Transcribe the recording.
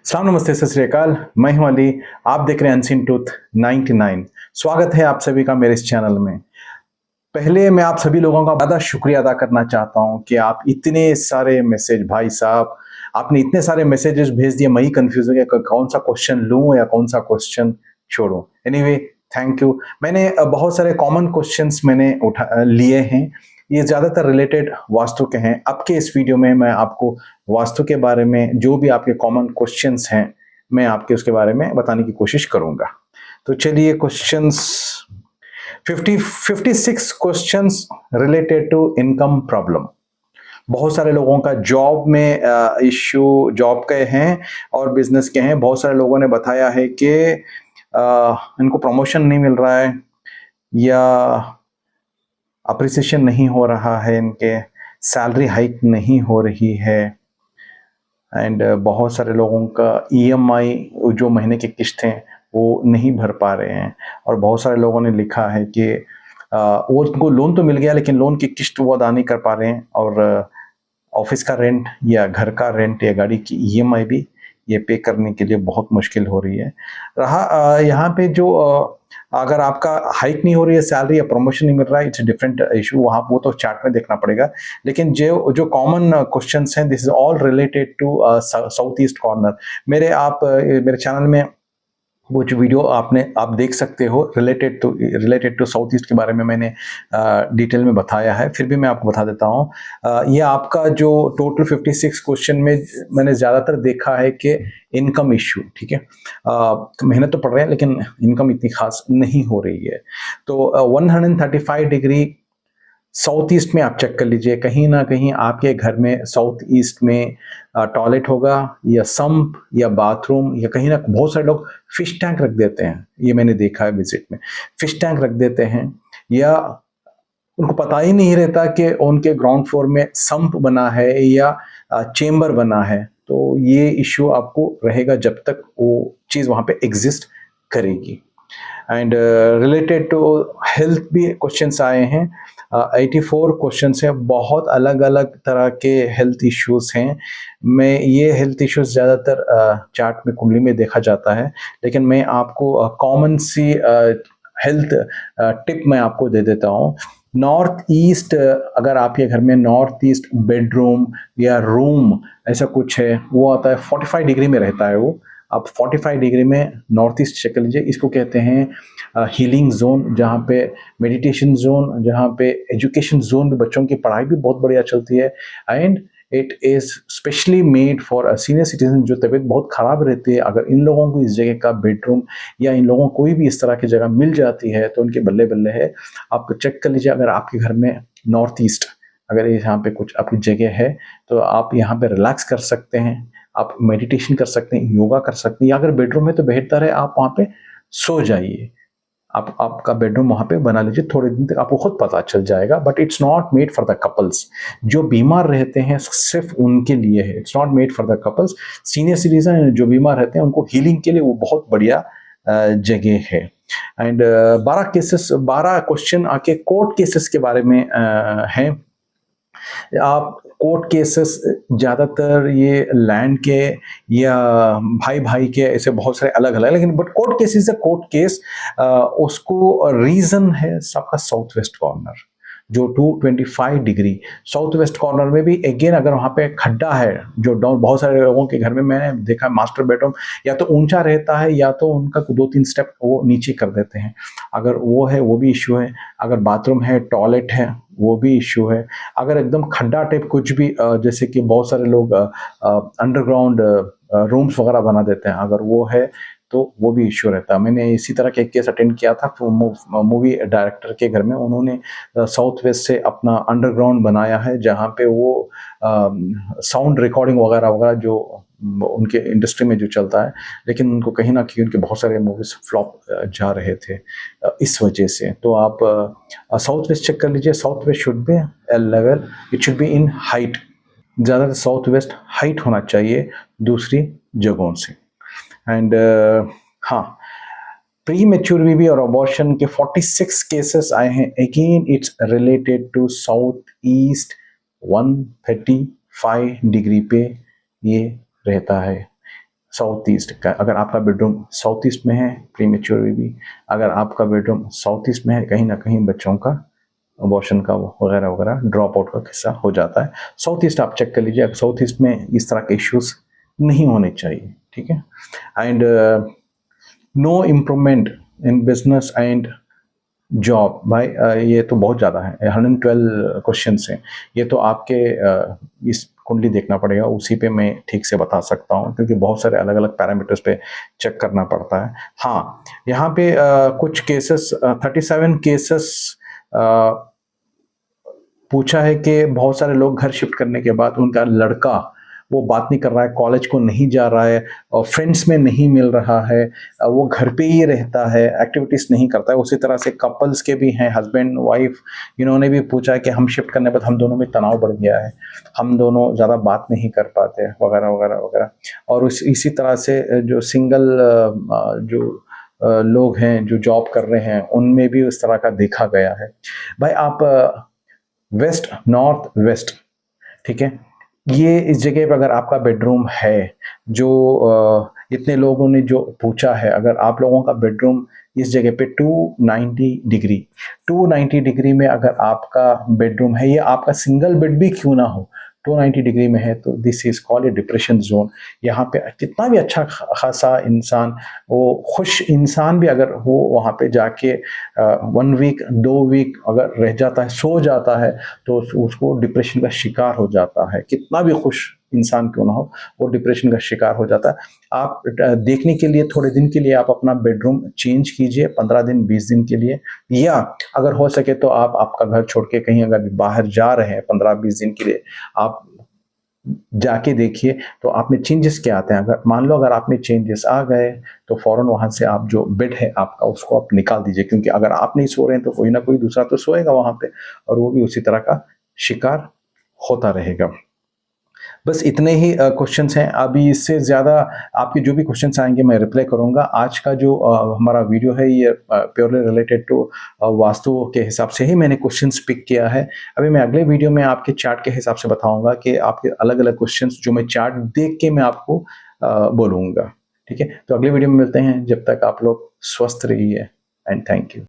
सलाम नमस्ते सत श्री अकाल। मैं हूं अली। आप देख रहे हैं अनसीन ट्रूथ 99। स्वागत है आप सभी का मेरे इस चैनल में। पहले मैं आप सभी लोगों का ज़्यादा शुक्रिया अदा करना चाहता हूं कि आप इतने सारे मैसेज, भाई साहब आपने इतने सारे मैसेजेस भेज दिए। मैं ही कंफ्यूज हो गया कि कौन सा क्वेश्चन लूं या कौन सा क्वेश्चन छोड़ूं। Anyway, thank you. मैंने बहुत सारे कॉमन क्वेश्चंस मैंने उठा लिए हैं। ये ज़्यादातर रिलेटेड वास्तु के हैं। अब के इस वीडियो में मैं आपको वास्तु के बारे में जो भी आपके कॉमन क्वेश्चंस हैं, मैं आपके उसके बारे में बताने की कोशिश करूंगा। तो चलिए, questions 56 questions related to income problem. बहुत सारे लोगों का जॉब में इश्यू, जॉब के हैं और बिजनेस के हैं। बहुत सारे लोगों ने बताया है कि इनको प्रमोशन नहीं मिल रहा है या अप्रिसिएशन नहीं हो रहा है, इनके सैलरी हाइक नहीं हो रही है। एंड बहुत सारे लोगों का ईएमआई, जो महीने की किस्त हैं, वो नहीं भर पा रहे हैं। और बहुत सारे लोगों ने लिखा है कि वो उनको लोन तो मिल गया लेकिन लोन की किस्त वो अदा नहीं कर पा रहे हैं, और ऑफिस का रेंट या घर का रेंट या गाड़ी की ईएमआई भी ये पे करने के लिए बहुत मुश्किल हो रही है। रहा यहाँ पे जो अगर आपका हाइक नहीं हो रही है सैलरी या प्रमोशन नहीं मिल रहा है, इट्स डिफरेंट इशू। वहाँ वो तो चार्ट में देखना पड़ेगा। लेकिन जो जो कॉमन क्वेश्चंस हैं, this is all related to south east corner. मेरे चैनल में वो जो वीडियो आप देख सकते हो रिलेटेड टू साउथ ईस्ट के बारे में मैंने डिटेल में बताया है। फिर भी मैं आपको बता देता हूँ। ये आपका जो टोटल 56 क्वेश्चन में मैंने ज़्यादातर देखा है कि इनकम इश्यू, ठीक है। मेहनत तो पड़ रहा है लेकिन इनकम इतनी खास नहीं हो रही है। तो 135 डिग्री साउथ ईस्ट में आप चेक कर लीजिए। कहीं ना कहीं आपके घर में साउथ ईस्ट में टॉयलेट होगा या सम्प या बाथरूम, या कहीं ना बहुत सारे लोग फिश टैंक रख देते हैं। ये मैंने देखा है विजिट में, फिश टैंक रख देते हैं, या उनको पता ही नहीं रहता कि उनके ग्राउंड फ्लोर में सम्प बना है या चेम्बर बना है। तो ये इश्यू आपको रहेगा जब तक वो चीज़ वहाँ पे एग्जिस्ट करेगी। एंड रिलेटेड टू हेल्थ भी क्वेश्चंस आए हैं। 84 क्वेश्चंस हैं। बहुत अलग अलग तरह के हेल्थ इश्यूज हैं। मैं ये हेल्थ इश्यूज ज़्यादातर चार्ट में कुंडली में देखा जाता है, लेकिन मैं आपको कॉमन सी हेल्थ टिप मैं आपको दे देता हूँ। नॉर्थ ईस्ट, अगर आपके घर में नॉर्थ ईस्ट बेडरूम या रूम ऐसा कुछ है, वो आता है 45 डिग्री में रहता है वो। आप 45 डिग्री में नॉर्थ ईस्ट चेक कर लीजिए। इसको कहते हैं हीलिंग जोन, जहाँ पे मेडिटेशन जोन, जहाँ पे एजुकेशन जोन में बच्चों की पढ़ाई भी बहुत बढ़िया चलती है। And it is specially made for a senior citizen जो तबीयत बहुत ख़राब रहती है। अगर इन लोगों को इस जगह का बेडरूम या इन लोगों को कोई भी इस तरह की जगह मिल जाती है तो उनके बल्ले बल्ले है। आप चेक कर लीजिए, अगर आपके घर में नॉर्थ ईस्ट, अगर यहाँ पे कुछ आपकी जगह है तो आप यहाँ पे रिलैक्स कर सकते हैं, आप मेडिटेशन कर सकते हैं, योगा कर सकते हैं, या अगर बेडरूम है तो बेहतर है आप वहाँ पे सो जाइए। आप आपका बेडरूम वहाँ पे बना लीजिए। थोड़े दिन तक आपको खुद पता चल जाएगा। But it's not made for the couples. जो बीमार रहते हैं सिर्फ उनके लिए है। It's not made for the couples. Senior citizen जो बीमार रहते हैं उनको हीलिंग के लिए वो बहुत बढ़िया जगह है। एंड 12 क्वेश्चन आके कोर्ट केसेस के बारे में हैं। आप कोर्ट केसेस ज़्यादातर ये लैंड के या भाई भाई के, ऐसे बहुत सारे अलग अलग, लेकिन but court case is a court case. उसको रीज़न है सबका साउथ वेस्ट कॉर्नर, जो 225 डिग्री साउथ वेस्ट कॉर्नर में भी अगेन अगर वहाँ पे खड्डा है, जो डाउन, बहुत सारे लोगों के घर में मैंने देखा मास्टर बेडरूम या तो ऊंचा रहता है या तो उनका 2-3 स्टेप वो नीचे कर देते हैं। अगर वो है वो भी इश्यू है। अगर बाथरूम है, टॉयलेट है, वो भी इश्यू है। अगर एकदम खड्डा टाइप कुछ भी, जैसे कि बहुत सारे लोग अंडरग्राउंड रूम्स वगैरह बना देते हैं, अगर वो है तो वो भी इश्यू रहता है। मैंने इसी तरह का एक केस अटेंड किया था मूवी डायरेक्टर के घर में। उन्होंने साउथ वेस्ट से अपना अंडरग्राउंड बनाया है, जहाँ पे वो साउंड रिकॉर्डिंग वगैरह वगैरह जो उनके इंडस्ट्री में जो चलता है, लेकिन उनको कहीं ना कहीं उनके बहुत सारे मूवीज फ्लॉप जा रहे थे इस वजह से। तो आप साउथ वेस्ट चेक कर लीजिए। South west should be level, it should be in height. ज़्यादातर साउथ वेस्ट हाइट होना चाहिए दूसरी जगहों से। एंड हाँ, प्री मेच्योर बेबी और अबॉर्शन के 46 केसेस आए हैं। Again it's related to south east. 135 degree पे ये रहता है। साउथ ईस्ट का, अगर आपका बेडरूम साउथ ईस्ट में है प्रीमेच्योर बेबी, अगर आपका बेडरूम साउथ ईस्ट में है कहीं ना कहीं बच्चों का अबॉर्शन का वगैरह वगैरह ड्रॉप आउट का किस्सा हो जाता है। साउथ ईस्ट आप चेक कर लीजिए, अगर साउथ ईस्ट में इस तरह के इश्यूज नहीं होने चाहिए, ठीक है। And no improvement in business and job, भाई ये तो बहुत ज़्यादा है, 112 क्वेश्चन हैं। ये तो आपके इस कुंडली देखना पड़ेगा, उसी पे मैं ठीक से बता सकता हूँ, क्योंकि बहुत सारे अलग अलग पैरामीटर्स पे चेक करना पड़ता है। हाँ, यहाँ पे कुछ केसेस 37 केसेस पूछा है कि बहुत सारे लोग घर शिफ्ट करने के बाद उनका लड़का वो बात नहीं कर रहा है, कॉलेज को नहीं जा रहा है और फ्रेंड्स में नहीं मिल रहा है, वो घर पे ही रहता है, एक्टिविटीज़ नहीं करता है। उसी तरह से कपल्स के भी हैं, हस्बैंड वाइफ, इन्होंने भी पूछा है कि हम शिफ्ट करने के बाद हम दोनों में तनाव बढ़ गया है, हम दोनों ज़्यादा बात नहीं कर पाते वगैरह वगैरह वगैरह। और इसी तरह से जो सिंगल जो लोग हैं जो जॉब कर रहे हैं उनमें भी उस तरह का देखा गया है। भाई आप वेस्ट नॉर्थ वेस्ट, ठीक है, ये इस जगह पर अगर आपका बेडरूम है, जो इतने लोगों ने जो पूछा है, अगर आप लोगों का बेडरूम इस जगह पे 290 डिग्री में अगर आपका बेडरूम है, ये आपका सिंगल बेड भी क्यों ना हो, 290 डिग्री में है, तो this is called a depression zone. यहाँ पे कितना भी अच्छा खासा इंसान, वो खुश इंसान भी अगर वो वहाँ पे जाके 1 वीक 2 वीक अगर रह जाता है, सो जाता है, तो उसको डिप्रेशन का शिकार हो जाता है। कितना भी खुश इंसान क्यों ना हो, वो डिप्रेशन का शिकार हो जाता है। आप देखने के लिए थोड़े दिन के लिए आप अपना बेडरूम चेंज कीजिए, 15 दिन 20 दिन के लिए, या अगर हो सके तो आप आपका घर छोड़ के कहीं अगर बाहर जा रहे हैं 15-20 दिन के लिए, आप जाके देखिए तो आप में चेंजेस क्या आते हैं। अगर मान लो अगर आप में चेंजेस आ गए तो फौरन वहां से आप जो बेड है आपका उसको आप निकाल दीजिए, क्योंकि अगर आप नहीं सो रहे हैं तो कोई ना कोई दूसरा तो सोएगा वहां पे और वो भी उसी तरह का शिकार होता रहेगा। बस इतने ही क्वेश्चंस हैं। अभी इससे ज़्यादा आपके जो भी क्वेश्चंस आएंगे मैं रिप्लाई करूंगा। आज का जो हमारा वीडियो है ये प्योरली रिलेटेड टू वास्तु के हिसाब से ही मैंने क्वेश्चंस पिक किया है। अभी मैं अगले वीडियो में आपके चार्ट के हिसाब से बताऊंगा कि आपके अलग अलग क्वेश्चंस जो मैं चार्ट देख के मैं आपको बोलूँगा। ठीक है, तो अगले वीडियो में मिलते हैं। जब तक आप लोग स्वस्थ रहिए एंड थैंक यू।